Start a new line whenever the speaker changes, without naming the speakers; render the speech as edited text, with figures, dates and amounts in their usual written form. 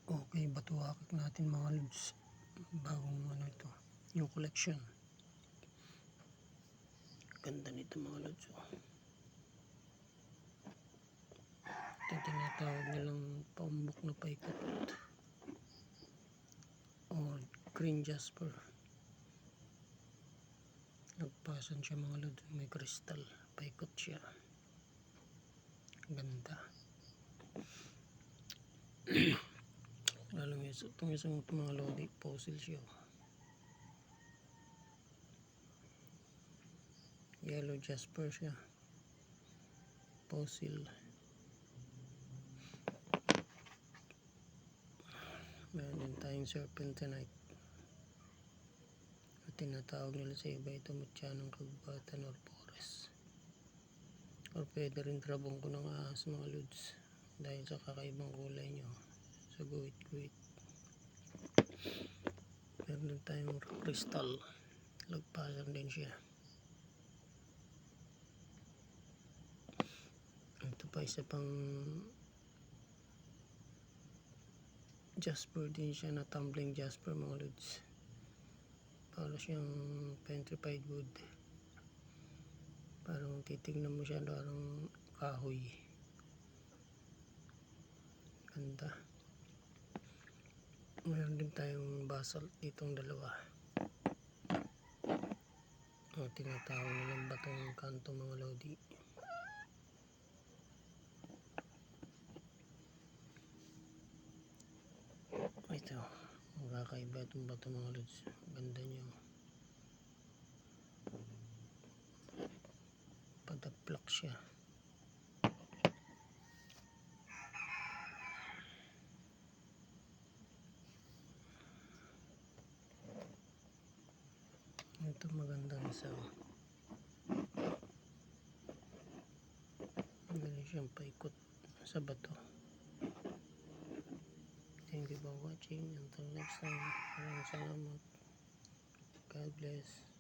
Okay, batuhakik natin mga lods. Bagong ano ito, yung collection. Ganda nito mga lods. Ito tinatawag nilang paumbok na paikot o green jasper. Nagpasan siya mga lods, may crystal, paikot siya. Ganda. Lalo itong isang mga lodi, fossil siya. Yellow jasper siya, fossil. Meron din tayong serpentinite. At tinatawag nila sa iba ito mutyanong kagubatan or forest. Or pwede rin trabong ko ng ahas mga lods dahil sa kakaibang kulay nyo sa guhit-guhit. Meron din tayong crystal, lagpasan din siya. Ito pa isa pang jasper din siya na tumbling jasper mga lods. Para siyang petrified wood. Parang titignan mo siya parang kahoy. Ganda. Meron din tayong basalt ditong dalawa. O tinatawag nilang batong kanto mga lodi. Ito, magkakaiba itong bato mga lods. Ganda niya. Padaplak siya. Ito magandang isa. Magaling siyang paikot sa bato. Thank you for watching. Until next time. Maraming salamat. God bless.